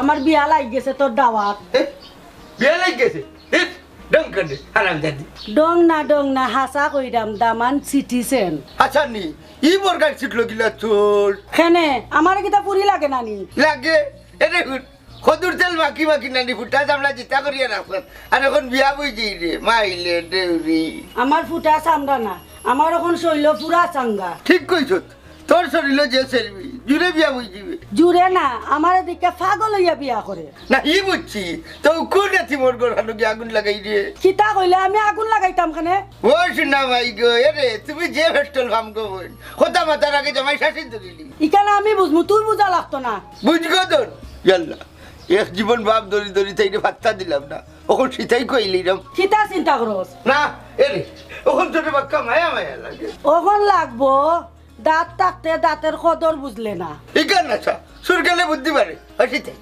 আমার বিয়া লাগ গেছে তোর দাওয়াত বিয়া লাগ গেছে ডং করে হারাম দাদি ডং না হাসা কইরাম দামান সিটিছেন আচ্ছা নি ই বর্গার ছিটলো গিলা চোর খেনে আমার কিতা পুরি লাগে নানি লাগে এরে খদুর তেল মাখি মাখি নানি ফুটা চামড়া জিতা করিয়া রাখছেন আর এখন বিয়া বই যাই রে মাইলে দেউরি আমার ফুটা চামড়া না আমার এখন শৈল পুরা চাঙ্গা ঠিক কইছ তোর শরীর যে সেরবি জুড়ে বিয়া বই যাবে জুড়ে না আমার দিকে পাগল হইয়া বিয়া করে না ই বুঝছি তো কোন রাতি মোর গড়ানো কি আগুন লাগাই রে কিতা কইলে আমি আগুন লাগাইতাম খানে ও শুনা ভাই গো এরে তুমি যে ভেস্টল ফাম গো বল খোদা মাতার আগে জামাই শাসি ধরিলি ইকানা আমি বুঝমু তুই বুঝা লাগতো না বুঝগো তোর ইয়াল্লা এক জীবন বাপ দড়ি দড়ি তাইরে ভাত্তা দিলাম না ওখন সিতাই কইলিরাম কিতা চিন্তা করস না এরে ওখন তোর বাক্কা মায়া মায়া লাগে ওখন লাগবো দাঁত থাকতে দাঁতের কদর বুঝলে না ইকান না সরকারে বুদ্ধি পারে হাসিতাই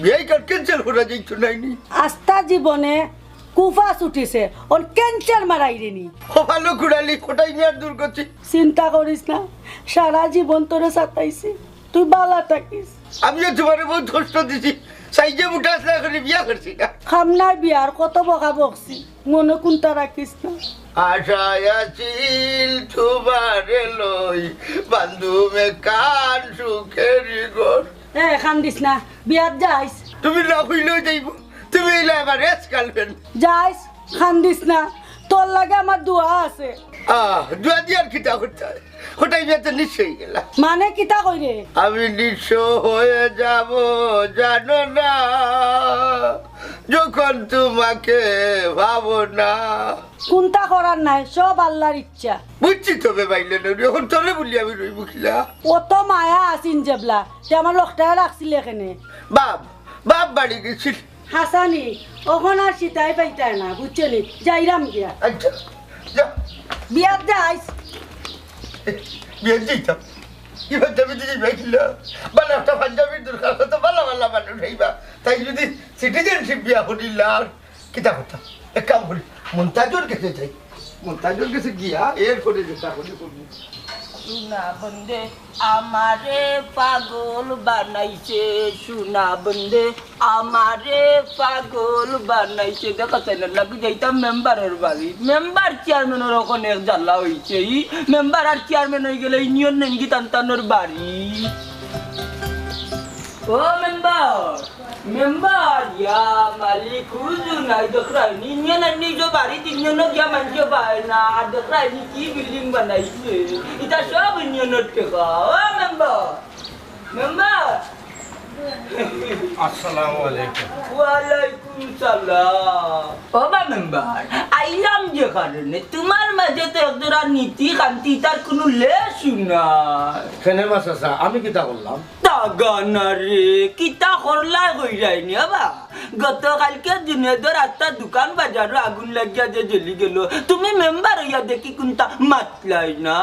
বিয়াই কার ক্যান্সেল করা যাইতো নাইনি আস্থা জীবনে কুফা ছুটিছে ওর ক্যান্সার মারাইরেনি ও ভালো কুড়ালি কোটাই মেয়ার দূর করছি চিন্তা করিস না সারা জীবন তোরে সাতাইছি তুই বালা থাকিস আমিও তোমার বহুত কষ্ট দিছি সাইজে মুঠা আসলে এখন বিয়া করছি না খামনায় বিয়ার কত বকা বকছি মনে কোনটা রাখিস না আশায় আছিল তোমারে লই বান্ধুমে কান সুখেরি গোর খান দিস না বিয়ার যাইস তুমি না হইলেও যাইব তুমি এলে আবার রেস কালবেন যাইস খান দিস না তোর লাগে আমার দোয়া আছে দুয়া দিয়ার খিতা করতে হয় ওটাই বিয়াতে নিশ্চয়ই গেলা মানে কিতা কইরে আমি নিঃস্ব হয়ে যাব জানো না যখন তোমাকে ভাবো না কোনটা করার নাই সব আল্লাহর ইচ্ছা বুঝছি তবে বাইলে এখন তোরে বলি আমি রইব খিলা অত মায়া আসিন জেবলা সে আমার লোকটা রাখছিল এখানে বাপ বাপ বাড়ি গেছিল হাসানি ওখান আর সীতাই পাইতায় না বুঝছো নি যাইরাম গিয়া আচ্ছা যা বিয়ার যাইস বিয়ে দিতাম কি পাঞ্জাবি দিদি ভাইছিল বালা একটা পাঞ্জাবির দরকার হতো বালা বালা মানুষ হইবা তাই যদি সিটিজেনশিপ বিয়া করিলাম কিতা কথা এক কাম করি মন্তাজুর কাছে যাই মন্তাজুর কাছে গিয়া এরপরে যেটা করি করবো সোনা বন্দে আমারে পাগল বানাইছে সোনা বন্দে আমারে পাগল বানাইছে দেখা চাই না লাগি যাইতাম মেম্বারের বাড়ি মেম্বার চেয়ারম্যানের ওখানে জ্বালা হইছে মেম্বার আর চেয়ারম্যান হয়ে গেলে ইউনিয়ন নেঙ্গি টানটানোর বাড়ি ও মেম্বার ইয়া মালিক হুজুর নাই দেখরাইনি ইউনিয়ন আর নিজ বাড়ি ইউনিয়ন গিয়া মানছে পায় না আর দেখরাইনি কি বিল্ডিং বানাইছে এটা সব ইউনিয়নের টাকা ও মেম্বার আসসালামু আলাইকুম ওয়ালাইকুম সালাম বাবা মেম্বার আইলাম যে কারণে তোমার মাঝে তো একজোড়া নীতি কান্তি তার কোনো লেশ নাই কেনে বাসা আমি কিতা করলাম তাগানা রে কিতা করলা কই যায়নি বাবা গতকালকে জুনেদর আত্মা দোকান বাজারও আগুন লাগিয়া যে জ্বলি গেল তুমি মেম্বার হইয়া দেখি কোনটা মাতলাই না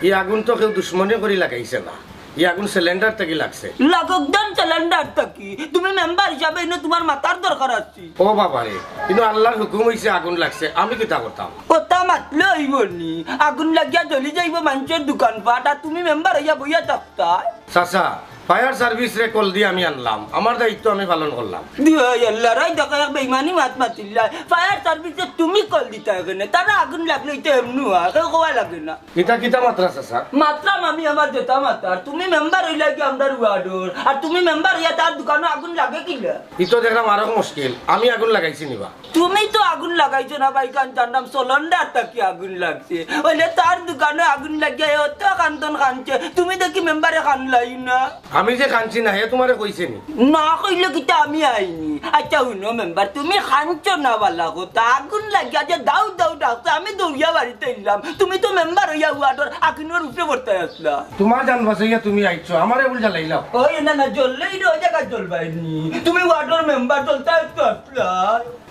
এই আগুন তো কেউ দুশ্মনে করে লাগাইছে না এই আগুন সিলিন্ডার থেকে লাগছে লাগকদান সিলিন্ডার থাকি তুমি মেম্বার হিসাবে এনে তোমার মাতার দরকার আছে ও বাবা রে কিন্তু আল্লাহর হুকুম হইছে আগুন লাগছে আমি কিতা করতাম কথা মাতলে হইব নি আগুন লাগিয়া জ্বলি যাইব মানুষের দোকানপাট আর তুমি মেম্বার হইয়া বইয়া থাকতা চাচা ফায়ার সার্ভিস রে কল দিয়ে আমি আনলাম আমার দায়িত্ব আমি পালন করলাম আল্লাহরাই দেখা বেইমানি মাত মাতিল্লা ফায়ার সার্ভিসে তুমি কল দিতে এখানে তারা আগুন লাগলে এটা এমনি হয় কেউ কোয়া লাগে না কিতা কিতা মাত্রা চাচা মাত্রাম আমি আমার যেতা মাতার তুমি মেম্বার হইলা কি আমরা ওয়ার্ডর আর তুমি মেম্বার হইয়া তার দোকানে আগুন লাগে কিলা ইতো দেখলাম আরো মুশকিল আমি আগুন লাগাইছি নিবা তুমি তো আগুন লাগাইছো না ভাই কান্তার নাম সিলিন্ডার থাকি আগুন লাগছে ওইলে তার দোকানে আগুন লাগিয়ে অত কান্তন কানছে তুমি দেখি মেম্বারে কানলাই না আমি যে কাঁদছি না হে তোমারে কইছে নি না কইলে কিটা আমি আইনি আচ্ছা শুনো মেম্বার তুমি কাঁদছো না বালা কথা আগুন লাগিয়া যে দাউ দাউ ডাকছে আমি দৌড়িয়া বাড়িতে এলাম তুমি তো মেম্বার হইয়া ওয়ার্ডর আগুনের উপরে পড়তে আসলা তোমার জান বাঁচাইয়া তুমি আইছো আমারে উল্টা লাইলাও ওই না না জ্বললেই ওই জায়গা জ্বলবাইনি তুমি ওয়ার্ডর মেম্বার জ্বলতে আসলা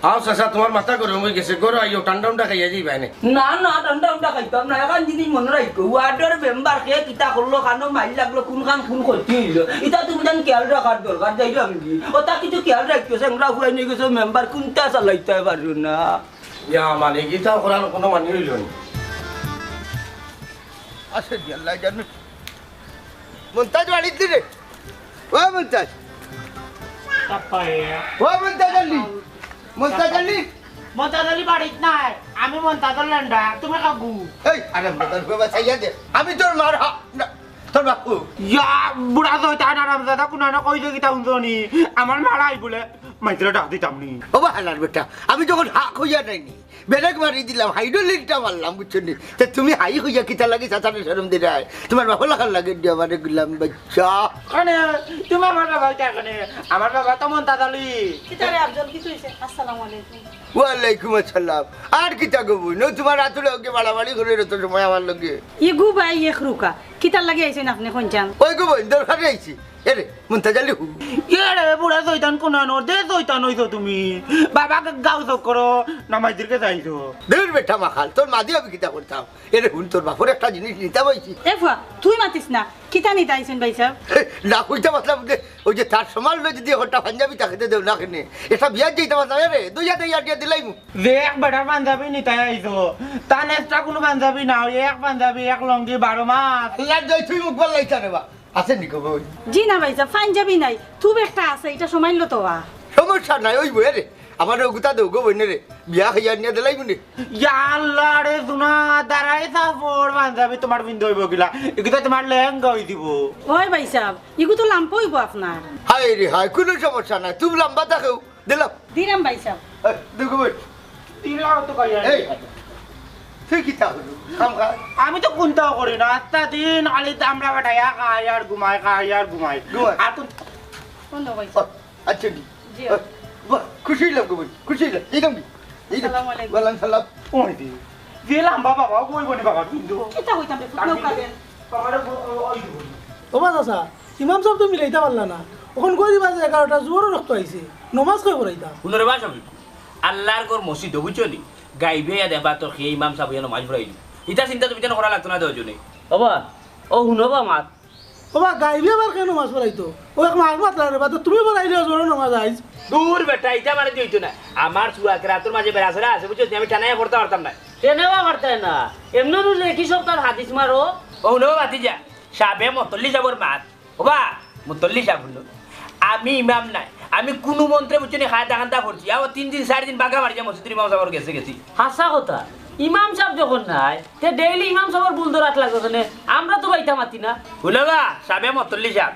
আও চাচা তোমার মাথা গরম হয়ে গেছে গরো আইও ঠান্ডা ঠান্ডা খাইয়া যাইবা নে না না ঠান্ডা ঠান্ডা খাইতাম না এখন জিনিস মনে রাখো ওয়ার্ডর মেম্বার কে কিতা করলো কানো মাইল লাগলো কোন খান খুন করছিল হইল এটা তুমি জান খেয়াল রাখার দরকার যাইলাম কি ও তা কিছু খেয়াল রাখছো সেংরা ফুরাই নিয়ে গেছো মেম্বার কোনটা চালাইতে পারো না ইয়া মানে গীতা করার কোনো মানি হইল না আসে দি আল্লাহ জানে মুনতাজ বাড়িতে রে ও মুনতাজ ও মুনতাজ আলী মুনতাজ আলী মন্তাদলি বাড়িত নাই আমি মন্তাদল লেন্ডা তুমি কাকু এই আরে মুনতাজ বাবা চাইয়া দে আমি তোর মার তোর বাপু ইয়া বুড়া তো তা নাম দাদা কোনা না কই যে কিতা হুনজনি আমার মারাই বলে মাইত্রা ডাক দিতাম নি বাবা হালার বেটা আমি যখন হাক হইয়া যাইনি বেরেক মারি দিলাম হাইড্রোলিকটা মারলাম বুঝছো নি তা তুমি হাই হইয়া কিতা লাগি চাচারে শরম দিলে তোমার বাবা লাগার লাগে দিয়া মানে গুলাম বাচ্চা কানে তুমি আমার বাবা কানে আমার বাবা তো মন্তাদলি কিতারে আফজল কি কইছে আসসালামু আলাইকুম ওয়ালাইকুম আসসালাম আর কিতা গবু ন তোমার আতুলে ওকে বাড়াবাড়ি করে তো সময় আমার লগে ইগু ভাই এক রুকা কিতার লাগি আইছেন আপনি কোনচান ওই গো দরকার আইছি এরে মুনতাজালি হু এরে বুড়া জয়তান কোনা নো দে জয়তান হইছো তুমি বাবাকে গাও চক করো নামাইদিরকে যাইছো দূর বেটা মাখাল তোর মাদি আমি কিতা করতাম এরে হুন তোর বাপর একটা জিনিস নিতে পাইছি এ ফুয়া তুই মাতিস না কিতা নিতে আইছেন ভাই সাহেব না কইতে পারলাম যে ওই যে তার সমাল যদি হঠাৎ পাঞ্জাবি তাকে দেও না কেনে এটা বিয়ার যেতে পারতাম রে দুই হাতে ইয়ার দিয়ে দিলাই মু যে এক বেটার পাঞ্জাবি নিতাই আইছো তা নেক্সট্রা কোনো পাঞ্জাবি না এক পাঞ্জাবি এক লঙ্গি 12 মাস ইয়ার যাই তুই মুখ বল লাইতা রে বা আছে নি কো বই জি না ভাই সাহেব পাঞ্জাবি নাই তুই একটা আছে এটা সমাইল তো সমস্যা নাই ওই বই রে আমার গুতা দেও গো বইনে রে বিয়া হইয়া নিয়ে দিলাই মুনি আল্লাহ রে সোনা দাঁড়াই থাপড় পাঞ্জাবি তোমার বিন্দু হইব গিলা এগুলো তোমার লেহেঙ্গা হই দিব ওই ভাই সাহেব ইগু তো লাম্প হইব আপনার হাই রে হাই কোনো সমস্যা নাই তুমি লম্বা থাকো দিলাম দিলাম ভাই সাহেব দেখো বই তিলাও তো কইয়া এই তুই কিতা হলো কাম খা আমি তো কোনটাও করি না আত্তা দিন খালি আমরা বাটাইয়া খাই আর ঘুমাই আর কোন কোন ভাই সাহেব আচ্ছা জি জি। বাহ খুশি হইলাম গো বই খুশি হইলাম দিলাম আসসালামু আলাইকুম। ওয়ালাইকুম সালাম ওই দি দিলাম বাবা কইব নি বাবা বিন্দু কিতা হইতাম রে ফুটনো কাদেন বাবারে ওই দিব ওবা চাচা ইমাম সাহেব তো মিলাইতে পারলা না ওখান কই দিবা যে 11টা জোরও রক্ত আইছে নমাজ কই পড়াইতা শুনরে বা সব আল্লাহর ঘর মসজিদ বুঝছনি গাইবে দেবা তো সেই ইমাম সাহেব যেন মাঝ ভরাইল এটা চিন্তা তুমি যেন করা লাগতো না দেওয়ার বাবা ও শুনবা মাত ওবা গাইবি আবার কেন নমাজ পড়াইতো ও এক মাস মাত্রা রে বা তো তুমি পড়াইলে জোরও নমাজ আইছ দূর বেটা এটা মানে দিইতো না আমার চুয়াকে রাতের মাঝে বেড়াছড়া আছে বুঝছো আমি টানায় পড়তে পারতাম না টেনেবা পারতে না এমনি রুলে কি সপ্তাহ হাদিস মারো ও নো বাতি যা সাবে মতল্লি যাবর মাত ওবা মতল্লি যাব আমি ইমাম নাই আমি কোনো মন্ত্রে বুঝছো নি খায় দাখান্তা করছি আমার 3 দিন 4 দিন বাগা মারি যা মসজিদের ইমাম সাহেব গেছি হাসা কথা ইমাম সাহেব যখন নাই তে ডেইলি ইমাম সাহেবের বুল ধরাত লাগবে কেন আমরা তো বাইতা মাতি না শুনবা সাবে মতল্লি যাব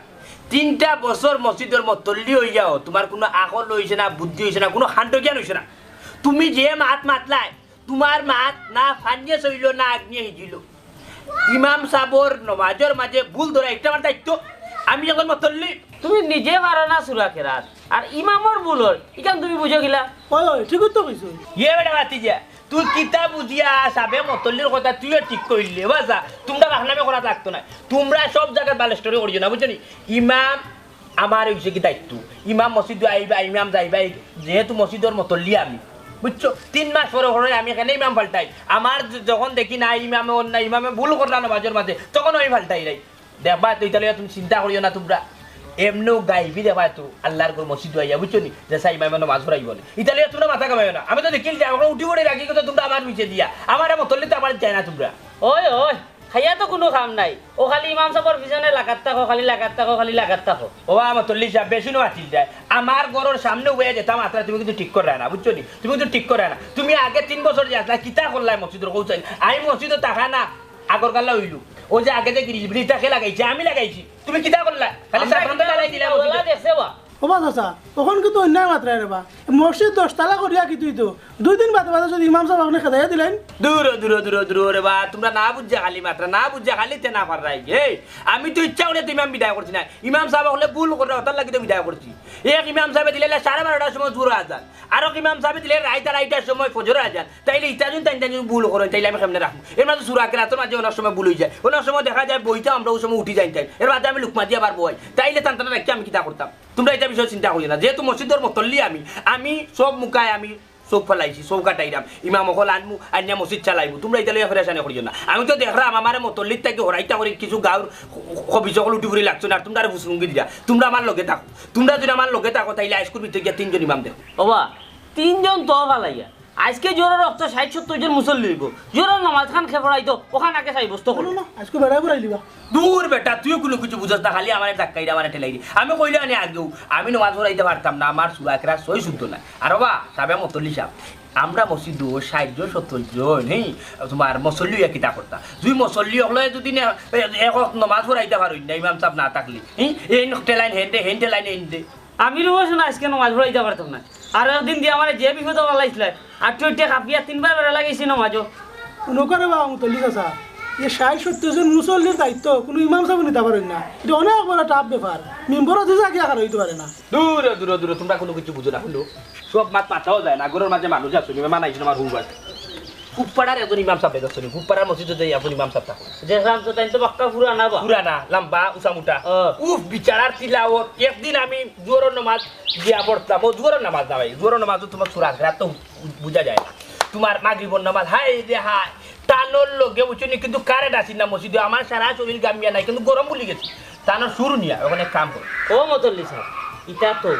3টা বছর মসজিদের মতল্লি হয়ে যাও তোমার কোনো আকল হইছে না বুদ্ধি হইছে না কোনো খান্ড জ্ঞান হইছে না তুমি যে মাত মাতলাই তোমার মাত না ফানিয়ে চইল না আগ্নিয়ে হিজিল ইমাম সাহেবর নমাজের মাঝে ভুল ধরা একটা আমার দায়িত্ব আমি যখন মতল্লি তুমি নিজে পারো না সুরা খেরাত আর ইমামর বুলর ইখান তুমি বুঝো গিলা ওই ওই ঠিক তো কইছো ইয়ে বেটা বাতি যা তুই কিতাব বুঝিয়া সাবে মতল্লির কথা তুইও ঠিক কইলে বাসা তোমরা বাহনামে করা লাগতো না তোমরা সব জায়গায় বালেস্টরি করিও না বুঝছো নি ইমাম আমার হইছে কি দায়িত্ব ইমাম মসজিদ আইবা ইমাম যাইবা যেহেতু মসজিদের মতল্লি আমি বুঝছো 3 মাস পরে পরে আমি এখানে ইমাম পাল্টাই আমার যখন দেখি না ইমামে অন্য ইমামে ভুল করলাম মাঝের মাঝে তখন আমি পাল্টাই নাই দেখবা তুই তাহলে তুমি চিন্তা করিও না তোমরা এমনও গাইবি দেবা তো আল্লাহর ঘর মসজিদ আইয়া বুঝছো নি যে সাই ইমামে মাছ ভরাই বলে ইতালিয়া তোমরা মাথা কামাইও না আমি তো দেখিল যে আমরা উঠি পড়ে রাখি কথা তোমরা আমার নিচে দিয়া আমার মতল্লি তো আমার যায় না তোমরা ওই ওই খাইয়া তো কোনো কাম নাই ও খালি ইমাম সাহেবের পিছনে লাগাত থাকো খালি লাগাত থাকো ও আমার মতল্লি সাহেব বেশি নো আছিল যায় আমার ঘরের সামনে উয়ে যেতাম আত্রা তুমি কিন্তু ঠিক করে না বুঝছো নি তুমি কিন্তু ঠিক করে না তুমি আগে 3 বছর যে আসলা কিতা করলাই মসজিদের কৌচাই আমি মসজিদে টাকা না আগর কাল্লা হইলু ও যে আগে যে ব্রিজটাকে লাগাইছে আমি লাগাইছি তুমি কিতা করলা খালি সাফানটা লাগাই দিলা মসজিদে দেখছে বা ওবা চাচা ওখান কিন্তু অন্যায় মাত্রা রে বা মসজিদ 10 তালা করিয়া কি তুই তো 2 দিন বাদে বাদে যদি ইমাম সাহেব ওখানে খেদাইয়া দিলেন দূর রে বা তোমরা না বুঝা খালি মাত্রা না বুঝা খালি তে না পারাই এই আমি তো ইচ্ছা করে ইমাম বিদায় করছি না ইমাম সাহেব হলে ভুল করে ওটার লাগি তো বিদায় করছি এক ইমাম সাহেব দিলে 12:30টার সময় জোর আজান আর এক ইমাম সাহেব দিলে রাইটার সময় ফজর আজান তাইলে ইতাজুন তাই ভুল করেন তাইলে আমি কেমনে রাখবো এর মাঝে সুরা কেরাতের মাঝে অনেক সময় ভুল হয়ে যায় অনেক সময় দেখা যায় বইটা আমরা ওই সময় উঠি যাই এর মাঝে আমি লুকমা দিয়ে আবার বই তাইলে তান্তানা রাখি আমি কিতা করতাম তোমরা এটা বিষয়ে চিন্তা করি না যেহেতু মসজিদের মতল্লি আমি সব মুখায় আমি চৌক ফেলাইছি চৌক কাটাইরাম ইমাম অকল আনমু আনিয়া মসজিদ চালাইমু তোমরা এটা লইয়া ফেরাসানি করিও না আমি তো দেখলাম আমার মতল্লিত থেকে হরাইতা করে কিছু গাঁর কবি সকল উঠি ফুরি লাগছো না তোমরা আর বুসরুঙ্গি দিয়া তোমরা আমার লগে থাকো তোমরা যদি আমার লগে থাকো তাইলে আইস্কুল ভিতরে গিয়া 3 জন ইমাম দেখো বাবা 3 জন তো ভালাইয়া আজকে জোরের রক্ত 60-70 জন মুসল্লি হইব জোরের নামাজ খান খেপড়াইতো ওখানে আগে চাই বস্তু করো না আজকে বেড়াই বেড়াই দিবা দূর বেটা তুইও কোনো কিছু বুঝাস না খালি আমার ধাক্কাই আমার ঠেলাই দি আমি কইলে আনি আগেও আমি নামাজ পড়াইতে পারতাম না আমার সুরাকরা সই শুদ্ধ না আর বা সাবে মতল্লি সাহেব আমরা মসজিদ 60 জন 70 জন হেই তোমার মুসল্লি কিতা করতা দুই মুসল্লি হলে যদি এক নামাজ পড়াইতে পারই না ইমাম সাহেব না থাকলে এই ঠেলাইন হেন্ডে লাইন হেন্ডে আমি রোজ না আজকে নামাজ পড়াইতে পারতাম না আর একদিন দিয়ে আমার যে বিপদ লাগাইছিল আর টুইটে কাপিয়া 3বার বেড়া লাগাইছি নামাজও নকরে বা মুতল্লিক আছে এই 60-70 জন মুসল্লির দায়িত্ব কোনো ইমাম সাহেব নিতে পারেন না এটা অনেক বড় টাফ ব্যাপার মেম্বারও যে জায়গা আর হইতে পারে না দূরে তোমরা কোনো কিছু বুঝো না হলো সব মাত পাঠাও যায় না গরের মাঝে মানুষ আছে মানাইছো আমার হুবাস কুপাড়ার একজন ইমাম সাহেব দেখছো কুপাড়ার মসজিদে যাই আপনি ইমাম সাহেব থাকো যে রাম তো তাই তো বাক্কা পুরানা বা পুরানা লম্বা উসামুটা উফ বিচারার তিলাওয়াত একদিন আমি জোহরের নামাজ গিয়া পড়তাম ও জোহরের নামাজ না ভাই জোহরের নামাজ তোমার সুরাত রাত তো বোঝা যায় না তোমার মাগরিবের নামাজ হাই রে হাই টানোর লগে বুঝছনি কিন্তু কারেন্ট আসি না মসজিদে আমার সারা শরীর গামিয়া নাই কিন্তু গরম বলি গেছি টানোর শুরু নিয়া ওখানে কাম করে ও মতল্লি সাহেব ইটা তো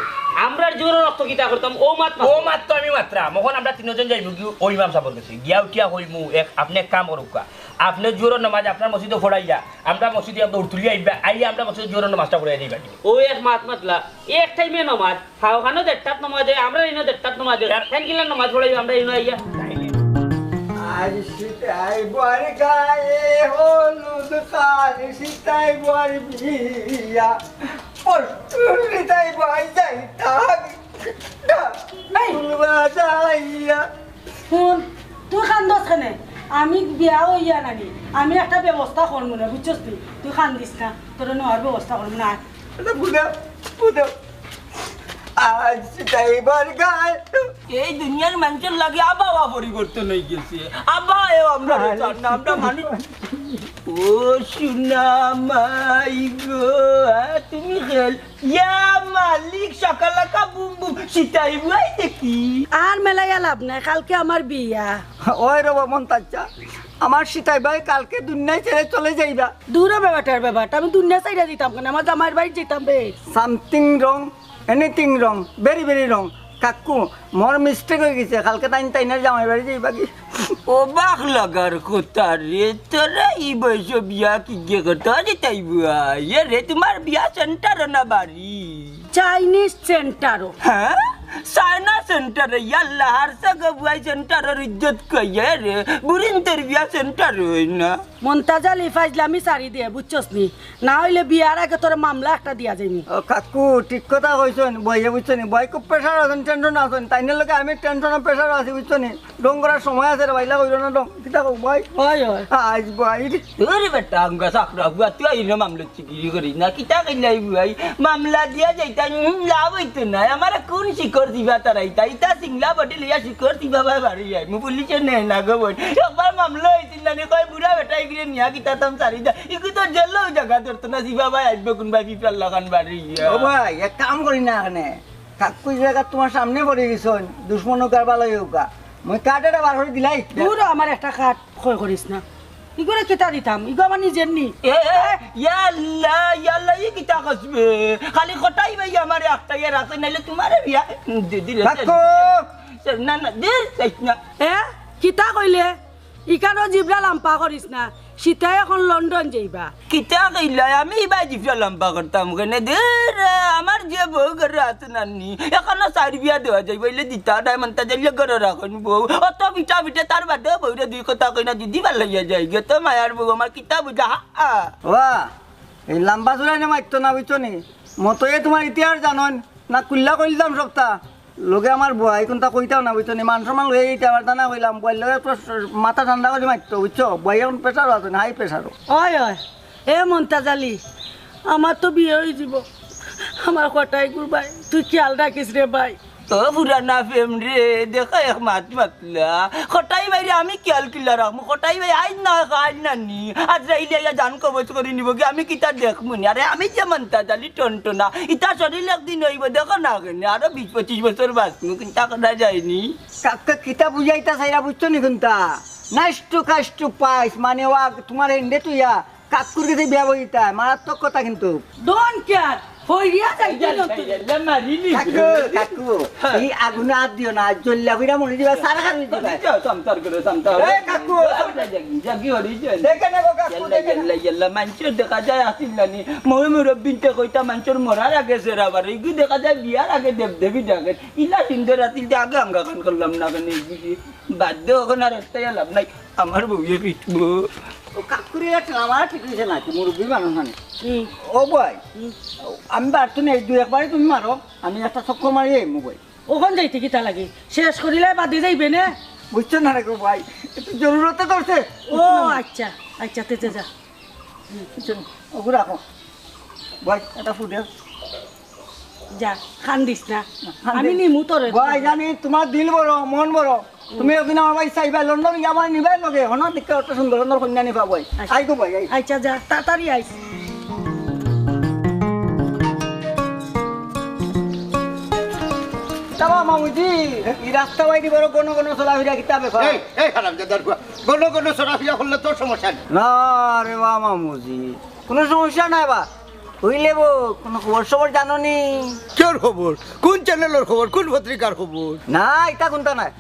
আমরা জোরের রক্ত কিতা করতাম ও মাত তো আমি মাত্রা মখন আমরা 3 জন যাইবো কি ওই ইমাম সাহেবের কাছে গিয়া উঠিয়া হইমু এক আপনি এক কাম করুকা আপনি জোরের নামাজ আপনার মসজিদে পড়াইয়া আমরা মসজিদে দৌড় তুলি আইবা আইয়া আমরা মসজিদে জোরের নামাজটা পড়াই দিবা ও এক মাতলা এক টাইমে নামাজ খাওখানো 1:30 নামাজ আমরা ইনো 1:30 নামাজ কেন কিলা নামাজ পড়াই আমরা ইনো আইয়া আজ সীতাই বর গায়ে হলুদ কাল সীতাই বর বিয়া সীতাই বর যাইতা যাইয়া শুন তুই কান্দস কেনে আমি বিয়া হইয়া নানি আমি একটা ব্যবস্থা করবো না বুঝছস তুই কান্দিস না তোর নেওয়ার ব্যবস্থা করবো না বুঝো আজ সীতাই বর গায়ে এই দুনিয়ার মানুষের লাগে আবহাওয়া পরিবর্তন হয়ে গেছে আবহাওয়া আমরা চান না আমরা মানি ও সোনা মাই গো তুমি খেল ইয়া মালিক সকালকা বুম বুম সীতাই বুয়াই দেখি আর মেলাইয়া লাভ নাই কালকে আমার বিয়া ওই রব মন্তাজা আমার সীতাই ভাই কালকে দুনিয়ায় ছেড়ে চলে যাইবা দূরে ব্যাপারটা আমি দুনিয়া চাইরা দিতাম কেন আমার জামাইয়ের বাড়ি যেতাম বে something wrong anything wrong very very wrong কাকু মোর মিস্টেক হয়ে গেছে কালকে তাইনার জামাই বাড়ি যাইবা কি অবাক লাগার কথা রে তোরা এই বয়স বিয়া কি গে কথা যেতাই বুয়া রে তোমার বিয়া সেন্টার না বাড়ি চাইনিজ সেন্টারও হ্যাঁ চায়না সেন্টার ইয়াল্লা হার সাগা বুয়াই সেন্টারের ইজ্জত কইয়া রে বুরিন্তের বিয়া সেন্টার হই না মন্তাজা লিফাইজলামি সারি দিয়ে বুঝছস নি না হইলে বিয়ার আগে তোর মামলা একটা দিয়া যাইনি ও কাকু ঠিক কথা কইছন বইয়ে বুঝছনি বই খুব প্রেশার আছেন টেনশন আছেন তাইনের লগে আমি টেনশন প্রেশার আছি বুঝছনি রং করার সময় আছে রে বাইলা কইল না রং কিতা কও বই হয় হয় আজ বই তোরে বেটা আঙ্গা সাকরা বুয়া তুই আইনা মামলা চিকিরি করি না কিতা কইলাই বুয়াই মামলা দিয়া যাইতা লাভ হইতো না আমার কোন শিকর দিবা তারাই তাইতা সিংলা বডি লিয়া শিকর দিবা ভাই বাড়ি যাই মু পুলিশে নে না গো বই একবার মামলা হইছিল না নে কই বুড়া বেটা ইগরে নিয়া কিতা তাম সারি দা ইগু তো জেল জায়গা ধরতো না শিবা ভাই আসবে কোন ভাই পিপাল লাগান বাড়ি ও ভাই এক কাম করি না এখানে কাকু জায়গা তোমার সামনে পড়ে গেছন দুশ্মন কারবা লইউকা মই কাটটা বার করে দিলাই দূর আমার একটা কাঠ ক্ষয় করিস না ইগরে কেটা দিতাম ইগো আমার নিজের নি এ ইয়াল্লা ই কিতা কসবে খালি খটাই ভাই আমার একটা ইয়ে রাখতে নাইলে তোমার বিয়া দিদি কাকু না না দের চাইছ না কিতা কইলে ইকানো জিবরা লাম্পা করিস না সীতাই এখন লন্ডন যাইবা কিতা কইলা আমি ভাই জিফা লম্বা করতাম কেন দের আমার যে বউ ঘরে আছে নানি এখনো সারি বিয়া দেওয়া যাই বইলে দিতা ডায়মন্ডটা যাইলে ঘরে রাখুন বউ অত পিঠা পিঠা তার বাদে বউরে দুই কথা কইনা দিদি ভাল লাগিয়া যাই গে তো মায়ার বউ আমার কিতা বুঝা ওয়া এই লম্বা চূড়াই না মাইতো না বুঝছনি মতয়ে তোমার ইতিহাস জানন না কুল্লা কইলাম সপ্তাহ লোকে আমার বয় কোনটা কইতাও না বুঝছনি মান সম্মান লয়ে এইটা আবার দানা কইলাম বই লগে মাথা ঠান্ডা করে মারতো বুঝছো বই এখন প্রেশারও আছে না হাই প্রেশারও হয় হয় এ মন্তাজালি আমার তো বিয়ে হয়ে যাব আমার কটাই গুর ভাই তুই খেয়াল রাখিস রে ভাই পুরানা প্রেম রে দেখা এক মাত মাতলা খটাই ভাই আমি খেয়াল কিলা রাখবো খটাই ভাই আজ না কাজ না নি আজ রাইলে জান কবচ করে নিব কি আমি কিতা দেখবো নি আরে আমি যেমন তাজালি টনটনা ইটা শরীর একদিন হইব দেখো না কেন আরো 20-25 বছর বাঁচবো চিন্তা করা যায়নি কাকা কিতা বুঝাইতা চাইরা বুঝছো নি কোনটা নাইস টু কাজ টু পাইস মানে ওয়া তোমার এন্ডে তুইয়া কাকুর কাছে বিয়া বইতা মারাত্মক কথা কিন্তু ডোন্ট কেয়ার হইয়া যাইতে কাকু কাকু এই আগুনে হাত দিও না জ্বললা কইরা মরে দিবা সারা খান দিবা samtar করে samtar এই কাকু জাগি হরি যে দেখে নেব কাকু দেখে নেব। ইয়াল্লা মানুষের দেখা যায় আসিলানি মই মুরব্বিনতে কইতা মানুষের মরার আগে সেরা বারে ইগু দেখা যায় বিয়ার আগে দেবদেবী ডাকে ইলা সিন্ধে রাতিতে আগে আঙ্গা খান করলাম না কেন বাধ্য এখন আর একটাই লাভ নাই আমার বউয়ে পিটবো ও কাকুরে একটা আমার ঠিক হইছে না মুরব্বি মানুষ মানে ও ভাই আমি পারতো না এই দুই একবারে তুমি মারো আমি একটা চক্কর মারি মোবাইল ওখান যাইতে কিতা লাগে শেষ করিলে বাদে যাইবে না বুঝছো না রে ভাই একটু জরুরতে করছে ও আচ্ছা আচ্ছা তেতে যা ওগু রাখো ভাই এটা ফুটে যা খান দিস না আমি নিমু তোরে ভাই জানি তোমার দিল বড় মন বড় তুমি ওদিন আমার ভাই চাইবা লন্ডন যাবার নিবাই লগে হন দেখে অত সুন্দর সুন্দর কন্যা নিবা ভাই আই গো ভাই আই আচ্ছা যা তাড়াতাড়ি আইস তামা মামুজি এই রাস্তা বাইরে বড় কোন কোন চলাফেরা কিতাবে এই হারামজাদার গুয়া কোন সরাফিয়া করলে তোর সমস্যা নেই না রে বা মামুজি কোনো সমস্যা নাই বা হইলে বো কোনো খবর সবর জানো নি তোর খবর কোন চ্যানেলের খবর কোন পত্রিকার খবর না এটা কোনটা নাই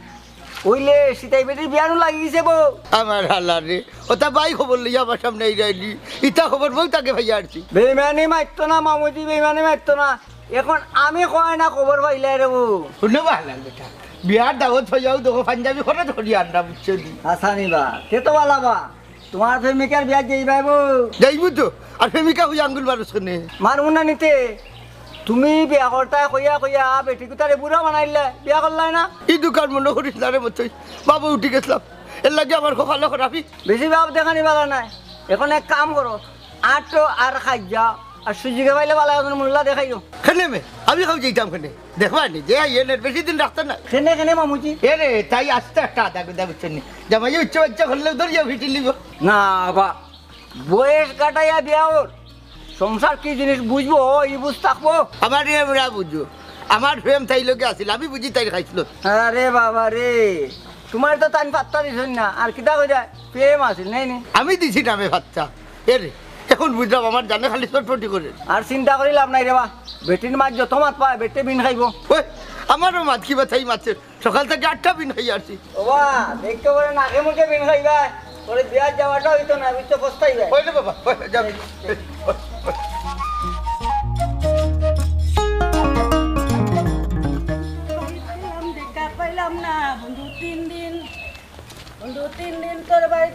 হইলে সীতাই বেটির বিয়ানো লাগি গেছে বো আমার হাল্লা রে ওটা বাই খবর লইয়া আমার সামনে এই রাইলি ইটা খবর বই তাকে ভাইয়া আসছি বেইমানি মারতো না মামুজি বেইমানি মারতো না এখন আমি কয় না খবর পাইলে রে বো শুনে ভালো বেটা বিয়ার দাওয়াত হইয়াও দেখো পাঞ্জাবি করে ধরি আন্ডা বুঝছো দি আসানি বা কে তো বালাবা তোমার প্রেমিকার বিয়া যেই ভাইবো যাইবু তো আর প্রেমিকা হইয়া আঙ্গুল মারো শুনে মারমু না নিতে তুমি বিয়া করতা কইয়া কইয়া বেটি কুতারে বুড়া বানাইলে বিয়া করলাই না এই দোকান মনে করিস না রে মতই বাবু উঠি গেছিলাম এর লাগে আমার খুব ভালো খারাপি বেশি ভাব দেখানি বালা নাই এখন এক কাম করো আটো আর খাইয়া আর সুজিকে পাইলে বালা এখন মোল্লা দেখাইও খেলে মে আমি খাও যাইতাম খেলে দেখবা নি যে এনের বেশি দিন রাখতে না খেনে খেনে মামুজি এ রে তাই আসতে একটা আধা গুদা বুঝছেন জামাই উচ্চ বাচ্চা করলে ধরিয়া ভিটি লিব না বা বয়স কাটাইয়া বিয়া ওর সংসার কি জিনিস বুঝবো ই বুঝ থাকবো আমার এমরা বুঝো আমার প্রেম তাই লোকে আসিল আমি বুঝি তাই খাইছিল আরে বাবা রে তোমার তো তাই পাত্তা দিছন না আর কিতা কইরা প্রেম আছিল নাই নি আমি দিছি নামে বাচ্চা এ রে এখন বুঝলাম আমার জানে খালি চটপটি করে আর চিন্তা করি লাভ নাই রে বা বেটির মাছ যত মাছ পায় বেটে বিন খাইব ওই আমারও মাছ কিবা তাই মাছের সকাল থেকে 8টা বিন খাই আসছি বাবা দেখতে পারে নাকে মুখে বিন খাইবা পরে বিয়া যাওয়াটা হইতো না বিচ্ছ পস্তাইবে ওই রে বাবা ওই যাবি দেখা পাইলাম না বন্ধু 3 দিন তোর ভাই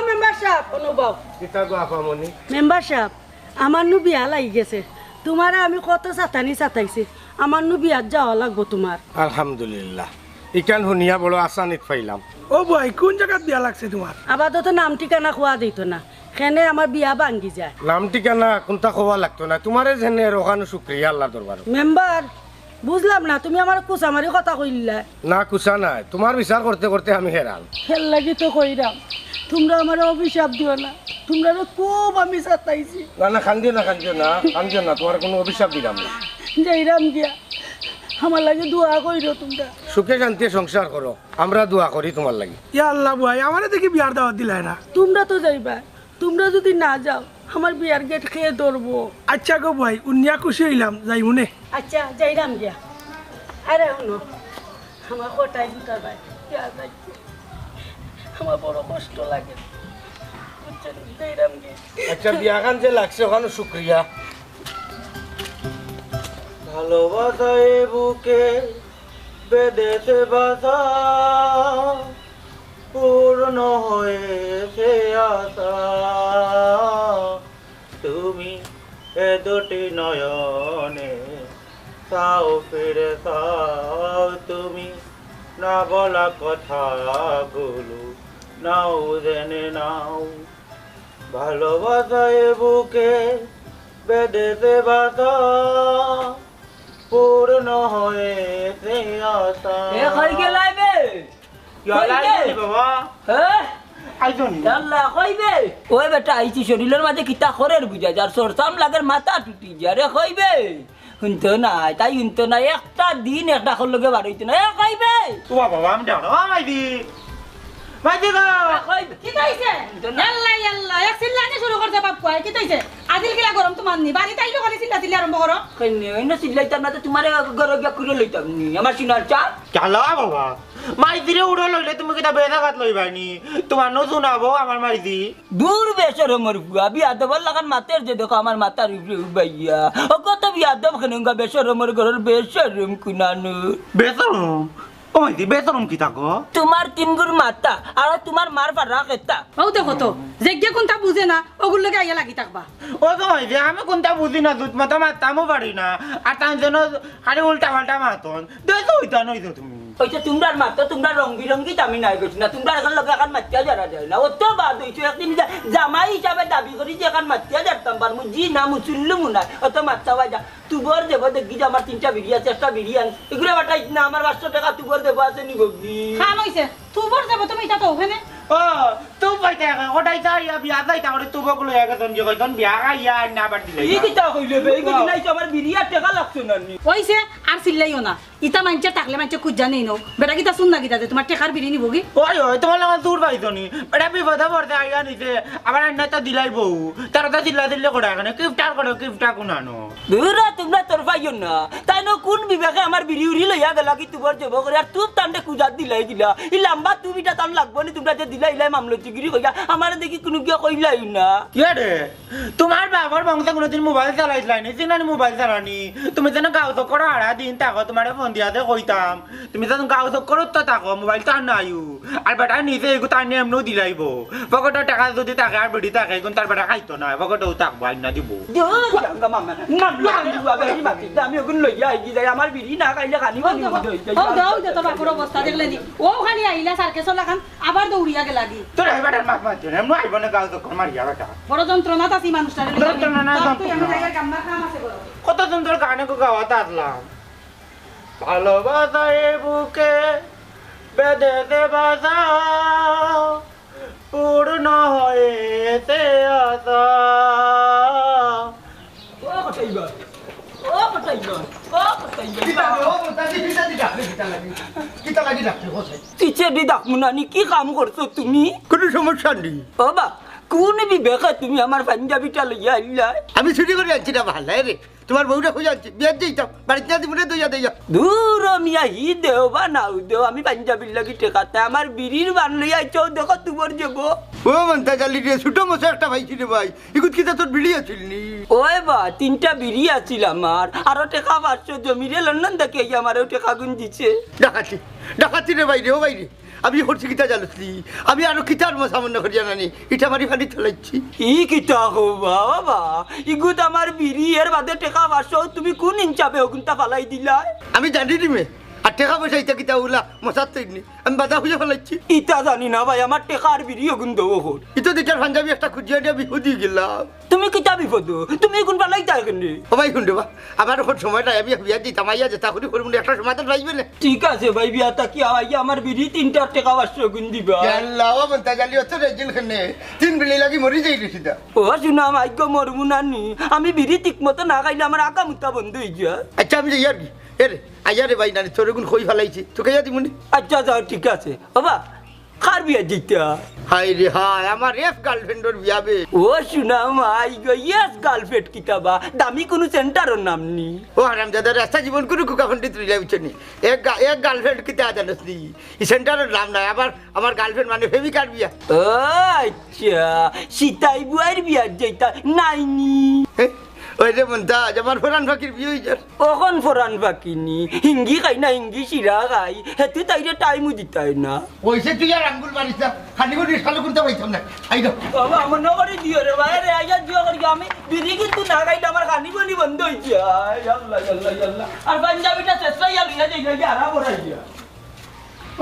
মেম্বার সাহেব অনুভব কিতা গো আপামনি মেম্বার সাহেব আমার নু বিয়া লাগি গেছে তোমার আমি কত চাতাইছি আমার নু বিয়াত যাওয়া লাগবো তোমার আলহামদুলিল্লাহ ইকান শুনিয়া বড় আসানিত পাইলাম ও ভাই কোন জায়গাত বিয়া লাগছে তোমার আপাতত নাম ঠিকানা খোয়া দিত না সেনে আমার বিয়া ভাঙ্গি যায় নাম ঠিকানা কোনটা খোয়া লাগতো না তোমারে যেনে রোহানো শুক্রিয়া আল্লাহ দরবার মেম্বার বুঝলাম না তুমি আমার কুচামারি কথা কইলা না কুসা নাই তোমার বিচার করতে করতে আমি হেরাল খেল লাগি তো কইরাম তোমরা আমার অভিশাপ দিও না তোমরা খুব আমি চাতাইছি না না কান্দিও না তোমার কোনো অভিশাপ দিলাম না যাইরাম গিয়া আমার লাগে দোয়া কইরো তোমরা সুখে শান্তি সংসার করো আমরা দোয়া করি তোমার লাগি ইয়া আল্লাহ ভাই আমারে দেখি বিয়ার দাওয়াত দিলাই না তোমরা তো যাইবা তোমরা যদি না যাও আমার বিয়ার গেট খেয়ে ধরবো আচ্ছা গো ভাই উনিয়া খুশি হইলাম যাই মনে আচ্ছা যাইরাম গিয়া আরে শুনো আমার কোটাই দুটা ভাই যাইছে আমার বড় কষ্ট লাগে বুঝছেন যাইরাম গিয়া আচ্ছা বিয়াখান যে লাগছে ওখানে শুক্রিয়া ভালোবাসায় বুকে বেদেশে বাসা পূর্ণ হয়েছে আশা তুমি এ দুটি নয়নে চাও ফিরে চাও তুমি না বলা কথাগুলো নাও জেনে নাও ভালোবাসায় বুকে বেদেশে বাসা পূর্ণ হয়েছে আশা এ কই গেলাই বে ইয়ালাই বাবা হ্যাঁ আইজনি আল্লাহ কইবে ওই বেটা আইছি শরীরের মাঝে কিতা করের বুঝা যার সরসাম লাগের মাথা টুটি যারে কইবে শুনতো না তাই শুনতো না একটা দিন একটা লগে বার হইতো না এ কইবে ও বাবা আমি যাও মাইদি মাইদি গো কইবে কি কইছে আল্লাহ আল্লাহ এক চিল্লানি শুরু করতে বাপ কয় কি কইছে আদিল কিলা গরম তো মাননি বাড়ি তাইলো খালি চিল্লা চিল্লা আরম্ভ করো কইনে না সিলাইতাম না তো তোমারে ঘরে গিয়া করে লইতাম নি আমার সিনার চা চালা বাবা মাইদিরে উড়ো লইলে তুমি কিটা বেদাঘাত লইবানি তোমার নো শোনাবো আমার মাইদি দূর বেসর মর বুয়া বিয়াদব লাগান মাতের যে দেখো আমার মাথার উপরে উবাইয়া ও কত বিয়াদব খানুঙ্গা বেসর মর ঘরের বেসরম কুনানু বেতরম ও মাইদি বেতরম কি থাকো তোমার তিনগুর মাথা আর তোমার মার পারা কেতা ও দেখো তো যেগে কোনটা বুঝে না ওগুলো লগে আইয়া লাগি থাকবা ও তো মাইদি আমি কোনটা বুঝি না দুধ মাথা মারতামও পারি না আর তার জন্য খালি উল্টা পাল্টা মাতন দেখো ওইটা নইতো তুমি ওইটা তোমরার মাথা তোমরা রং বিরঙ্গি আমি নাই গেছি না তোমরা এখন লগে এখন মাতিয়া যারা যায় না অত বাদ হইছো একদিন জামাই হিসাবে দাবি করি যে এখন মাতিয়া যারতাম পার মুজি না মুচুল্লু মুনাই অত মাত্তা যা তুবর দেব দেখি যে আমার 3টা বিড়ি আছে 1টা বিড়ি আন এগুলো বাটাই না আমার 500 টাকা তুবর দেব আছে নি গবি খান হইছে তুবর যাব তুমি এটা তো ওখানে ও তুই পাইতে ওটাই যাই বিয়া যাই তাহলে তুই বকলো একজন যে কইতন বিয়া গাইয়া না বাদ দিলে এই কিতা কইলে বে এই কি নাই আমার বিড়ি আর টাকা লাগছে না নি হইছে আর চিল্লাইও না ইতা মানছে টাকলে মানছে খুঁজা নেই নো বেটা কিতা শুন না কিতা যে তোমার টেকার বিড়ি নিব কি ওই ওই তোমার আমার দূর পাইতনি এটা বিপদে পড়তে আইয়া নিতে আবার না তো দিলাই বউ তারা তো দিল্লা দিল্লে করে এখানে কিফটার করে কিফটা কোনানো দূর তোমরা তোর পাইও না তাই না কোন বিবেকে আমার বিড়ি উড়ি লইয়া গেল কি তুবর দেব করে আর তুই তান্ডে কুজাত দিলাই দিলা ই লম্বা তুবিটা তান লাগবো নি তোমরা যে দিলাই ইলাই মামলতি গিরি কইয়া আমার দেখি কোনো কি কইলাই না কি রে তোমার বাবার বংশে কোনোদিন মোবাইল চালাইছিলাই নি চিনানি মোবাইল চালানি তুমি যেন গাঁও তো করো আড়া দিন তাকো তোমার ফোন দিয়াতে কইতাম তুমি যেন গাঁও তো করো তো তাকো মোবাইল তো নাইও আর বেটা নিজে এগু তার নিয়ে এমনও দিলাইব পকেটের টাকা যদি থাকে আর বেড়ি থাকে এখন তার বেটা খাইতো না পকেটেও থাকবো আইন না দিব আমি ওগুন লইয়া আইগি যাই আমার বিড়ি না খাইলে খানি ও দাও দে তো বাপুর অবস্থা দেখলে নি ও খালি আইলা সারকে চলা খান আবার দৌড়িয়া গেলা গি তোর এই বেটার মাছ মারছে এমন আইব না গাঁও তো মারিয়া বেটা বড় যন্ত্রণা তাসি মানুষটার যন্ত্রণা, তুই আমি জায়গায় কামনা খাম আছে বড় কত সুন্দর গানে গাওয়াতে আসলাম ভালোবাসা এ বুকে বেঁধে দে বাসা পূর্ণ হয়েছে আশা ও কটাইবা ও কটাইবা ও কিতা কটাইবা ও বলতাছি কিতা লাগি রাখতে কোথায় তিছে দি দাকমুনানি কি কাম করছো তুমি কোনো সমস্যা নেই বাবা কোন বিবেকে তুমি আমার পাঞ্জাবিটা লইয়া আইলা আমি ছুটি করে আনছি না ভালো রে তোমার বউটা খুঁজে আনছি বিয়ার যেতাম বাড়িতে না দিব না দইয়া দইয়া দূর মিয়া হি দেও বা নাও দেও আমি পাঞ্জাবির লাগি টেকাতে আমার বিড়ির বান লইয়া আইছো দেখো তোমার যাবো ও মন্তা জালি রে ছোট মশা একটা ভাইছি রে ভাই ইগুত কিতা তোর বিড়ি আছিল নি ওই বা 3টা বিড়ি আছিল আমার আরো টাকা 500 জমিরে লন্ডন দেখে আমারও টাকা গুন দিছে ডাকাতি রে ভাই রে ও ভাই রে আমি হরছি কিতা জানসলি আমি আরো কিতার সামান্য করে জানানি ইটা মারি ফানি চলাইছি ই কিতা হো বাবা ইগুত আমার বিড়ি এর বাদে টাকা 500 তুমি কোন ইনচাপে ওগুনটা ফালাই দিলা আমি জানি নি মে আর টাকা পয়সা ইটা কিতা উলা মশার তৈরি আমি বাধা খুঁজে ফেলাইছি ইটা জানি না ভাই আমার টাকা আর বিড়ি ওগুন দেবো হল ইতো দিটার পাঞ্জাবি একটা খুঁজিয়া দিয়ে বিহুদি গেলাম তুমি কিতা বিপদ তুমি কোন ফালাই তাই কেনে ও ভাই শুনতে বা আমার এখন সময়টা আমি বিয়া দিতাম আইয়া যেতা করি করবো একটা সময় তো পাইবে না ঠিক আছে ভাই বিয়াটা কি আইয়া আমার বিড়ি 3টা টাকা 500 গুন দিবা আল্লাহ ও মন্তা জালি অত রেজিল খানে 3 বিলি লাগি মরি যাই রে সিধা ও শুনা মাইগো মরমু নানি আমি বিড়ি ঠিক মতো না খাইলে আমার আকা মুতা বন্ধ হয়ে যায় আচ্ছা আমি যাই আর কি এরে আইয়া রে ভাই নানি তোর গুণ কই ফেলাইছি তোকে যা দিমুনি আচ্ছা যাও ঠিক আছে বাবা কার বিয়া দিতা হাই রে হাই আমার এফ গার্লফ্রেন্ডর বিয়া বে ও শুনা মাইগো ইয়েস গার্লফ্রেন্ড কিতাবা দামি কোনো সেন্টারের নাম নি ও হারাম দাদা রাস্তা জীবন কোনো কুকা খন্ডিত রিলা উঠছেনি এক গার্লফ্রেন্ড কিতা জানাস নি ই সেন্টারের নাম নাই আমার গার্লফ্রেন্ড মানে ফেমিকার বিয়া ও আচ্ছা সীতাই বুয়ার বিয়া যেটা নাইনি ওই রে মন্তা আমার ফরান ফাকির বিয়ে হয়ে যার ওখন ফরান বাকিনি হিঙ্গি খাই না হিঙ্গি শিরা খাই হেতু তাইরে টাইমও দিতাই না ওইসে তুই আর আঙ্গুল মারিস না খালি করে রিস্কালে করতে পাইতাম না আই দাও বাবা আমার নগরে দিও রে ভাই রে আইয়া দিও করি আমি বিড়ি কিন্তু না খাইলে আমার খানি বনি বন্ধ হইছে আল্লাহ আল্লাহ আল্লাহ আর পাঞ্জাবিটা চেষ্টা ইয়া লইয়া যাই যাই আরাম করাই দিয়া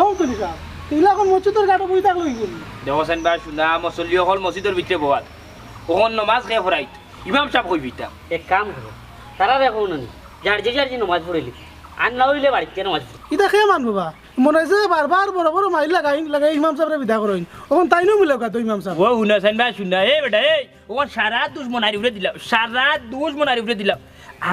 ও তুলিকা এগুলা এখন মসজিদের গাটো বই থাকলো এগুলো দেবসেন বা শুনা মসল্লি অকল মসজিদের ভিতরে বহাত ওখন নমাজ খেয়ে ফরাইত ইমাম সাহেব কইবিতা এক কাম করো তারা দেখো না জার্জি নমাজ পড়িলি আর না হইলে বাড়িতে নমাজ পড়ি এটা খেয়ে মানবো বা মনে হয়েছে বারবার বড় বড় মাইল লাগাই ইমাম সাহেবরা বিদা করেন ওখান তাইনও মিলে তো ইমাম সাহেব ও শুনাছেন বা শুনা এ বেটা এই ওখান সারা দুশ্মনারি উপরে দিলাম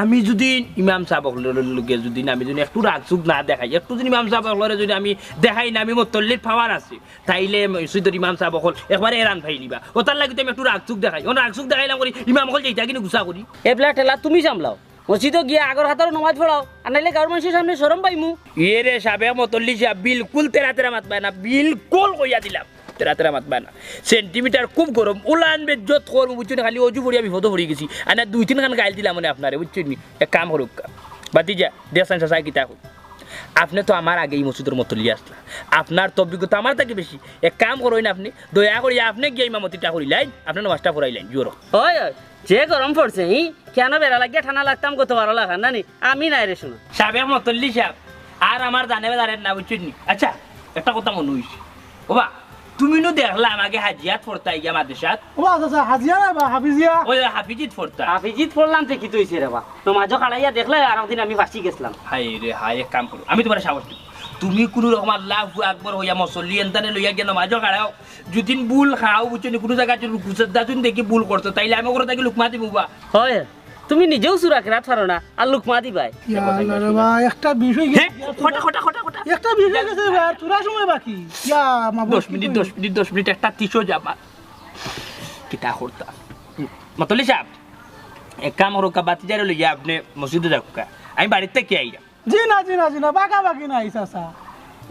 আমি যদি ইমাম সাহেবকে যদি আমি যদি একটু রাগচুক না দেখাই একটু যদি ইমাম সাহেবরে যদি আমি দেখাই না আমি মতল্লির পাওয়ার আছে তাইলে সুইদর ইমাম সাহেব অকল একবারে এরান ফাই নিবা ও তার লাগে আমি একটু রাগচুক দেখাই ও রাগচুক দেখাইলাম করি ইমাম অকল যেটা কিন্তু গুছা করি এবলা টেলা তুমি সামলাও মসজিদে গিয়ে আগর হাতারও নমাজ পড়াও আর নাইলে গাঁর মানুষের সামনে শরম পাইমু এ রে সাবে মতল্লি সাহেব বিলকুল তেরা মাত পায় না বিলকুল কইয়া দিলাম তেরা মাত পায় না সেন্টিমিটার খুব গরম উলান বেজ্জত করবো বুঝছো খালি অজু পড়িয়া বিপদ পড়ে গেছি আর না 2-3 খান গাইল দিলাম মানে আপনারে বুঝছো নি এক কাম করুক বাতিজা দেখছেন চাষা কিতা হোক আপনি তো আমার আগে এই মসজিদের মতল্লি আসলা আপনার তো অভিজ্ঞতা আমার থেকে বেশি এক কাম করুন আপনি দয়া করি আপনি গিয়ে ইমামতিটা করিলেন আপনার নামাজটা পড়াইলেন জোর হয় যে গরম পড়ছে কেন বেড়া লাগিয়ে ঠান্ডা লাগতাম কত ভালো লাগান না নি আমি নাই রে শোনো সাবেক মতল্লি সাহেব আর আমার জানে দাঁড়েন না বুঝছেন নি আচ্ছা একটা কথা মনে হইছে ওবা তুমি নো দেখলা আমাকে হাজিয়াত পড়তাই গিয়া মাদ্রাসাত ও আচ্ছা হাজিয়া না বা হাফিজিয়া ওই হাফিজিত পড়তা হাফিজিত পড়লাম তো কি তৈছে রে বা নমাজও কাড়াইয়া দেখলে আর একদিন আমি ফাঁসি গেছিলাম হাই রে হাই এক কাম করো আমি তোমার সাহস দিই তুমি কোনো রকম আল্লাহু আকবার হইয়া মসল্লি এনতানে লইয়া গিয়া নামাজও কাড়াও যদি ভুল খাও বুঝছেন কোনো জায়গা যদি রুকুসদ্দা তুমি দেখি ভুল করতো তাইলে আমি ওরা তাকে লুকমা দিব বা হয় তুমি নিজেও সুরা কেরাত পারো না আর লুকমা দিবাই একটা বিষয় একটা বিষয় গেছে আর তোরা সময় বাকি 10 মিনিট একটা 30 যাবা কিতা করতা মতলি সাহেব এক কাম করো বাতি যারে লইয়া আপনি মসজিদে যাও আমি বাড়িতে কে আইয়া জি না বাঁকা বাকি নাই চাচা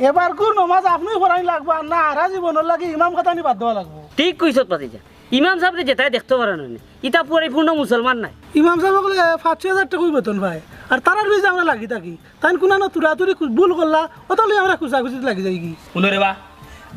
এবার কোন নমাজ আপনি পড়াই লাগবো আর না আরা জীবনের লাগে ইমাম কথা নি বাদ দেওয়া লাগবো ঠিক কইছত পাতিজা ইমাম সাহেব যেটাই দেখতে পারেন ইটা পরিপূর্ণ মুসলমান নাই ইমাম সাহেব বলে 5,000 টাকা বেতন পায় আর তারার বেশি আমরা লাগি থাকি তাই কোন না তুরাতুরি ভুল করলা ওতালে আমরা খুশাখুশি লাগি যাই কি শুনো রে বা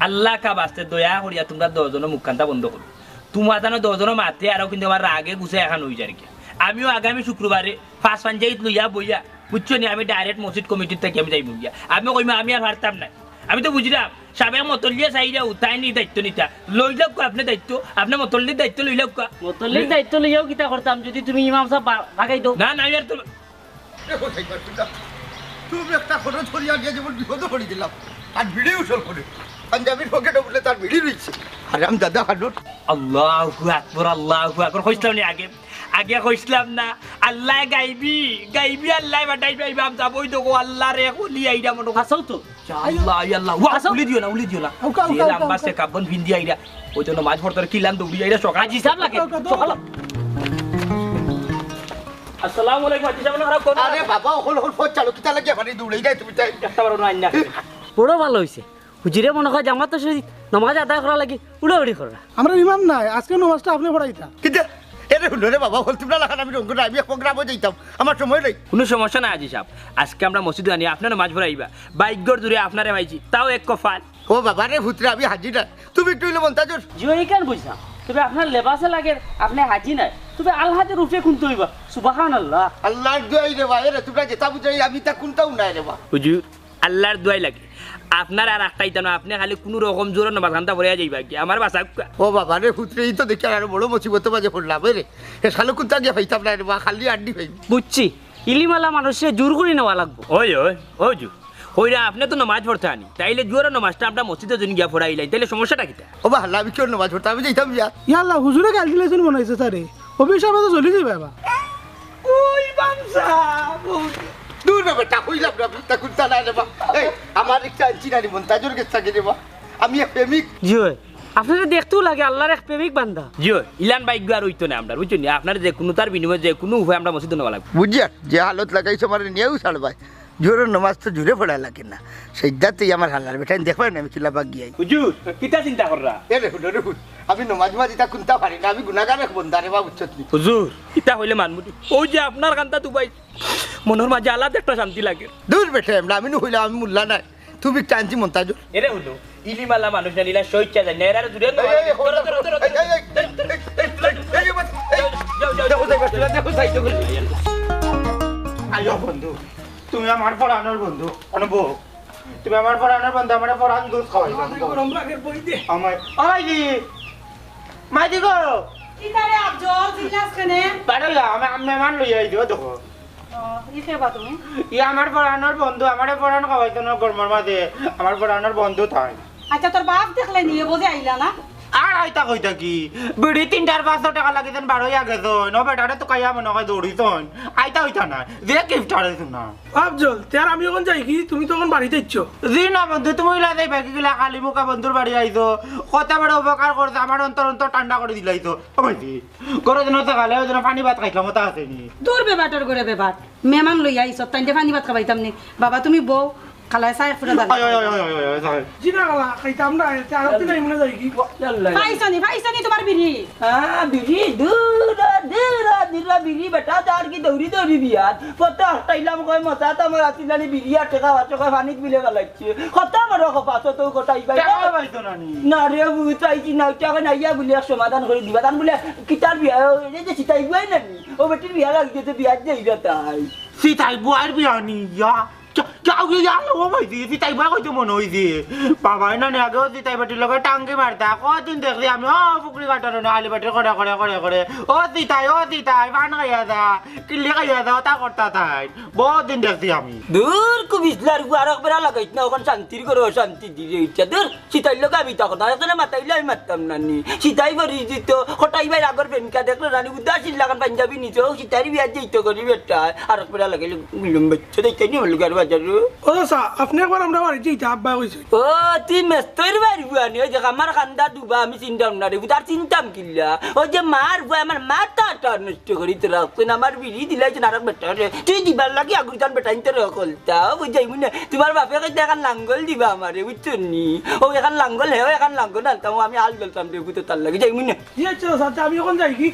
আল্লাহ কা বাস্তে দয়া করিয়া তোমরা 10 জন মুখকান্তা বন্ধ করো তোমার জানো 10 জন মাতে আর কিন্তু আমার রাগে গুছে এখন হই যার কি আমিও আগামী শুক্রবারে 5 পঞ্চায়েত লইয়া বইয়া বুঝছো নি আমি ডাইরেক্ট মসজিদ কমিটির থেকে আমি যাইব গিয়া আমি কইমা আমি আর পারতাম না আমি তো বুঝলাম সাবে মতলিয়া চাইরা উঠাই নি দায়িত্ব নিতা লইলাক আপনি দায়িত্ব আপনি মতলির দায়িত্ব লইলাক মতলির দায়িত্ব লইয়াও কিতা করতাম যদি তুমি ইমাম সাহেব ভাগাই দাও না আর তো তুমি একটা ফটো ছড়িয়া গিয়ে যেমন বিপদ করে দিলাম আর ভিডিও উসল করে পাঞ্জাবির পকেটে উঠলে তার ভিড়ি রয়েছে আরাম দাদা হাডুর আল্লাহু আকবার কইছিলাম নি আগে কইছিলাম না আল্লাহ গাইবি আল্লাহ বাটাইবি ইমাম সাহেব ওই তো আল্লাহ রে কলি আইরা মনো হাসাও তো আল্লাহ ওয়া উলি দিও না যে লম্বা সে কাবন ভিন্দি আইরা ওই জন্য মাছ পড়তার কিলান দৌড়ি আইরা সকাল আজি সাহেব লাগে সকাল আসসালামু আলাইকুম আজি সাহেব খারাপ কোন আরে বাবা হল ফট চালু কিতা লাগে মানে দৌড়াই যাই তুমি তাই একটা বড় না আইনা বড় ভালো হইছে হুজুরে মনে হয় জামাত তো নামাজ আদায় করা লাগি উড়াউড়ি করা আমরা ইমাম নাই আজকে নমাজটা আপনি পড়াইতা কিতা এরে হলো রে বাবা হল তোমরা লাগান আমি রঙ্গ আমি এক প্রোগ্রামে যাইতাম আমার সময় নাই কোনো সমস্যা নাই আজি সাহেব আজকে আমরা মসজিদে আনি আপনার নামাজ পড়াইবা বাইকগর দূরে আপনারে ভাইজি তাও এক কফাল ও বাবা রে ভুতরে আমি হাজির না তুমি একটু হইলে মন্তাজুর জিওই কেন বুঝছা তবে আপনার লেবাসে লাগে আপনি হাজি নাই তবে আল্লাহর রূপে কোনতে হইবা সুবহানাল্লাহ আল্লাহর দোয়াই রে ভাই রে তোমরা যেটা বুঝাই আমি তা কোনটাও নাই রে বা হুজুর আল্লাহর দোয়াই লাগে আপনার আর একটাই জানো আপনি খালি কোনো রকম জোর নামাজ খান্তা পড়ে যাইবা কি আমার বাসা ও বাবা রে ভুতরে এই তো দেখি আর বড় মুসিবত মাঝে পড়লাম রে এ শালো কোনটা গিয়ে পাইতাম না রে বা খালি আড্ডি পাই বুঝছি ইলিমালা মানুষে জোর করে নেওয়া লাগবো ওই জু হইরা আপনি তো নামাজ পড়তে আনি তাইলে জোর নামাজটা আমরা মসজিদে জন্য গিয়া পড়াইলাই তাইলে সমস্যাটা কিটা ও বা হাল্লা আমি কেউ নামাজ পড়তে আমি যাইতাম যা ইয়াল্লাহ হুজুরে ক্যালকুলেশন বানাইছে স্যারে অভিশাপে তো চলে যাবে বাবা ওই বামসা দূর রে বেটা কইলাম না তা কোনটা নাই রে বা এই আমার একটা আনছি না রে মন্তাজুর কাছে থাকে রে বা আমি এক প্রেমিক জিও আপনারা দেখতেও লাগে আল্লাহর এক প্রেমিক বান্দা জিও ইলান বাইক আর হইতো না আমরা বুঝছেন আপনার যে কোনো তার বিনিময়ে যে কোনো উপায় আমরা মসজিদে নেওয়া লাগবে বুঝিয়া যে হালত লাগাইছো আমার নিয়েও ছাড়বাই জোরের নামাজ তো জুড়ে পড়া লাগে না সেইটাতেই আমার হাল্লার বেটা দেখবেন না আমি কিলাবাগ গিয়ে হুজুর কিতা চিন্তা কররা এ রে হুডরে হুড আমি নামাজ মাজিটা কোনটা পারি না আমি গুনাহগার এক বন্দারে বা বুঝছত নি হুজুর কিতা হইলে মানমুটি ওই যে আপনার কান্তা তুবাই মনের মাঝে আলাদা একটা শান্তি লাগে দূর বেটে আমরা আমি হইলাম আমি মুল্লা নাই তুমি টানছি মন্তাজ এরে হলো ইলিমালা মানুষ না নিলা সইচ্ছা যায় না এরা জুড়ে আয়ো বন্ধু তুমি আমার পড়ানোর বন্ধু অনুভব তুমি আমার পড়ানোর বন্ধু আমার পড়ান দুধ খাওয়াই গরম লাগে বই দে আমার ওই মাইদি গো কি করে আপ জল জিলাস কেনে পাড়লা আমি মেহমান লই আই দিও দেখো ই আমার পড়ানোর বন্ধু আমারে পড়ানো খাওয়াইতো না গরমের মাঝে আমার পড়ানোর বন্ধু তাই আচ্ছা তোর বাপ দেখলে নিয়ে বোঝে আইলা না আর আইতা কইতা কি বিড়ি 3-500 টাকা লাগিতেন 12 আগে তো ন বেটারে তো কাইয়া মনে হয় দৌড়িতন আইতা হইতা না যে গিফট আড়াইছো না আফজল তার আমি এখন যাই কি তুমি তখন বাড়িতে ইচ্ছো জি না বন্ধু তুমি যাই বাকি গিলা খালি মুখা বন্ধুর বাড়ি আইতো কত বড় উপকার করছে আমার অন্তর অন্তর ঠান্ডা করে দিলাইতো কমাইছি গরম দিন সকালে ওই জন্য পানি ভাত খাইলাম তা আসেনি দূর বেবাটর করে বেবাট মেহমান লই আইছ তাই পানি ভাত খাবাইতাম নি বাবা তুমি বউ খালাই চাই ফুটা দাও জিনা গলা খাইতাম না আর দিন এমনে যাই কি ফাইছনি তোমার বিড়ি হ্যাঁ বিড়ি দূরা দূরা দূরা বিড়ি বেটা তার কি দৌড়ি দৌড়ি বিয়াত কত হটাইলাম কই মজা তো আমার আসিলানি বিড়ি আর টাকা বাচ্চা কই পানিত বিলে গলাইছে কত বড় কপাস তো কটাই পাই না রে বুঝাইছি না টাকা নাইয়া বলে সমাধান করে দিবা তান বলে কিতার বিয়া এই যে সিতাই গুয়াই না ও বেটির বিয়া লাগিতে বিয়া যাইবা তাই সিতাই বুয়ার বিয়ানি ইয়া যাও গিয়ে যাও ও ভাই দিদি তাই বা কইতো মনে হইছে বাবা না নে আগে দিদি তাই বাটির লগে টাঙ্গি মারতা কতদিন দেখলি আমি ও পুকুরি কাটার না আলি বাটির করে করে করে করে ও দিতাই পান খাইয়া দা কিল্লি খাইয়া দা তা করতা তাই বহুত দিন দেখছি আমি দূর কু বিসলার কু আর একবার লাগাইছ না ওখান শান্তির করে শান্তি দিয়ে ইচ্ছা দূর সিতাই লোক আমি তা কথা এখানে মাতাইলে আমি মারতাম না নি সিতাই করি দিত হটাই ভাই আগর প্রেমিকা দেখলো রানী উদাসীন লাগান পাঞ্জাবি নিচে সিতাই বিয়া যেত করি বেটা আর একবার লাগাইলে বিলম্ব বাচ্চা দেখতে নি হলো গার ও সা আপনি একবার আমরা বাড়িতে ইচ্ছা আব্বা কইছে ও তুই মেস্তর বাড়ি বুয়ানি ওই যে আমার খান্দা দুবা আমি চিন্তা না রে তার চিন্তাম কিল্লা ওই যে মার বুয়া আমার মাথাটা নষ্ট করি তো রাখছেন আমার বিড়ি দিলাইছেন আর বেটা রে তুই দিবার লাগি আগুরিতান বেটাইন তো রকলতা বুঝাই মুনে তোমার বাপে কইতে এখন লাঙ্গল দিবা আমারে বুঝছেন নি ও এখন লাঙ্গল হে এখন লাঙ্গল আনতাম আমি আল গলতাম রে বুঝতে তার লাগি যাই মুনে জি আচ্ছা সাথে আমি এখন যাই কি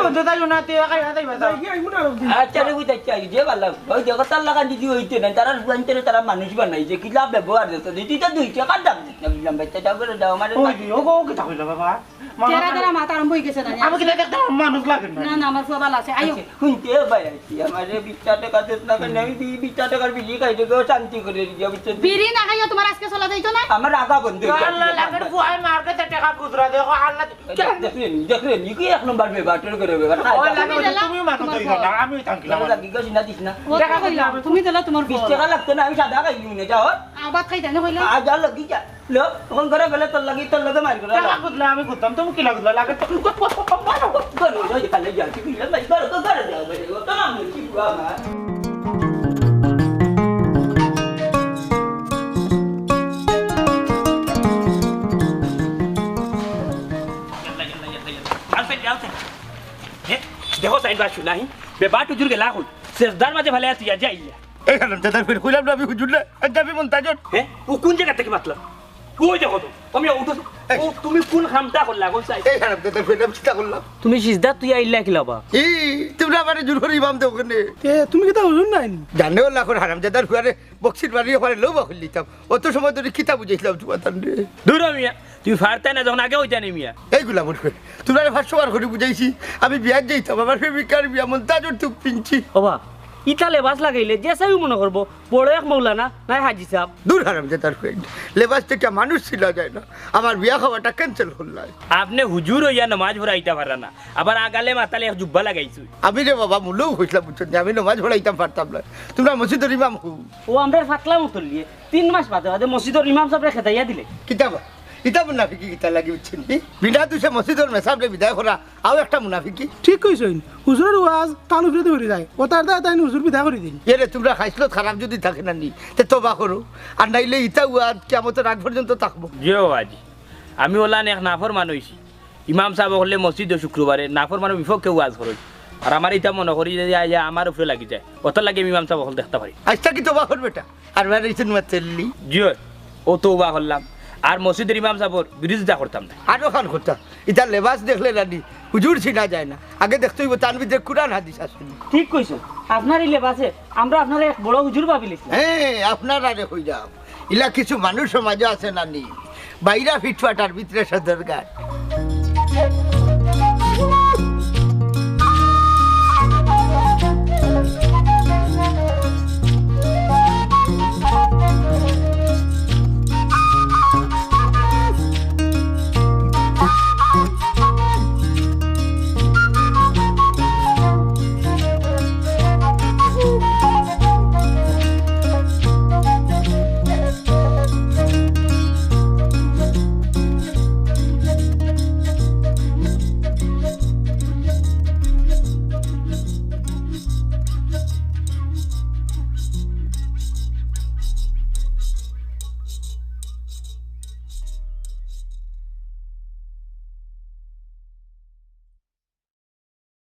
বন্ধু তাই না তে খাইয়া তাই বাতা যাই কি আমি না রব দিন আচ্ছা রে বুঝতে চাই যে ভালো ওই যে কথা লাগান দিদি হইতে না তারা বুয়ানতে তারা মানুষ বানাইছে কি লাভ ব্যবহার দিতে দিদি তো 2 টাকা দাম দিতে দিলাম বাচ্চাটা করে দাও আমারে ও গো কি তাকইলা বাবা তেরা তেরা মাথা আরম্ভ হই গেছে না আমি কি দেখতে মানুষ লাগে না না না আমার ফুয়া ভালো আছে আইও শুনতে ভাই আছি আমারে 20 টাকা দিত না কেন আমি 20 টাকার বিলি খাই দেবো শান্তি করে দিয়া বুঝছেন বিড়ি না খাইও তোমার আজকে চলা যাইতো না আমার আগা বন্ধ আল্লাহ লাগের ফুয়াই মার্কেটে টাকা খুচরা দেখো আল্লাহ দেখলেন কি এক নম্বর বেবাটের করে বেবার ওই লাগে তুমি মানুষ হইছো না আমি থাকলাম লাগি গো সিনা দিছ না ও টাকা কইলা তুমি দিলা তোমার 20 টাকা লাগতো না আমি সাদা খাইলি না যাও আবাদ খাইতা না কইলা আজ আর লাগি যা লো ফোন করে গেলে তোর লাগি তোর লগে মার করে টাকা খুচরা আমি খুঁজতাম তুমি কি লাগলো লাগে তো গলো যাই খালে যা কি বিলে ভাই গলো তো করে যাও ভাই তো নাম কি বুয়া আমার দেখো সাইড বাসু নাই বেবাট উজুর গেলা হল শেষদার মাঝে ভালে আছে যাইয়া এই হারাম দাদার ফির কইলাম না আমি হুজুর না যাবি মন তাজর হ্যাঁ ও কোন জায়গা থেকে মাতলা ওই দেখো তো আমি উঠো ও তুমি কোন খামটা করলা কোন সাইড এই হারাম দাদার ফির আমি চিন্তা করলাম তুমি সিজদা তুই আইলা কিলাবা এই তোমরা আমারে জোর করে ইমাম দেও কেনে তে তুমি কি তা হুজুর নাই জানেও না কোন হারাম দাদার ফিরে বক্সির বাড়ি ওখানে লোভ খুল দিতাম অত সময় ধরে কিতাব বুঝাইছিলাম তোমার রে দূর মিয়া তুই ফারতা না যখন আগে হইতা নি মিয়া এইগুলা মনে করে তোমরা 500 বার করে বুঝাইছি আমি বিয়া যাইতাম আমার প্রেমিকার বিয়া মন তাজর তুই পিনছি ওবা ইটা লেবাস লাগাইলে যে সাইও মনে করবো বড় এক মৌলানা নাই হাজি সাহেব দূর হারাম দাদার ফ্রেন্ড লেবাস থেকে মানুষ ছিল যায় না আমার বিয়া খাওয়াটা ক্যান্সেল হল আপনি হুজুর হইয়া নামাজ পড়াইতা পারা না আবার আগালে মাতালে এক জুব্বা লাগাইছু আমি রে বাবা মুলেও হইছিলাম বুঝছেন আমি নামাজ পড়াইতাম পারতাম না তোমরা মসজিদের ইমাম হু ও আমরা ফাতলা মতো লিয়ে 3 মাস বাদে বাদে মসজিদের ইমাম সাহেব খেতাইয়া দিলে কিতাবা ইতা মুনাফিকি কিতা লাগি বুঝছেন বিনা তুষে মসজিদের মেসাবলে বিদায় করা আও একটা মুনাফিকি ঠিক কইছইন হুজুরের ওয়াজ টান উপরে ধরে যায় ও তার দা তাই হুজুর বিদা করে দিন এরে তোমরা খাইছিল খারাপ যদি থাকে না নি তে তবা করো আর নাইলে ইতা ওয়াজ কিয়ামতের আগ পর্যন্ত থাকবো জিও আজি আমি ওলা এক নাফর মানুষ ইমাম সাহেব হলে মসজিদে শুক্রবারে নাফর মানুষ বিপক্ষে ওয়াজ করই আর আমার ইটা মনে করি যে আমার উপরে লাগি যায় অত লাগে ইমাম সাহেব হল দেখতে পারি আজটা কি তবা করবে বেটা আর মানে ইসেন মাতেলি জিও ও তওবা করলাম আর মসজিদের ইমাম সাহেবর বিরোধিতা করতাম না আরো খান করতাম ইতা লেবাস দেখলে নানি হুজুর ছিনা যায় না আগে দেখতে হইব তার ভিতরে কুরআন হাদিস আসেনি ঠিক কইছো আপনার এই লেবাসে আমরা আপনার এক বড় হুজুর ভাবিলিছি হ্যাঁ আপনারা রে হই যাও ইলা কিছু মানুষ সমাজে আছে নানি বাইরা ফিটফাটার ভিতরে সদরকার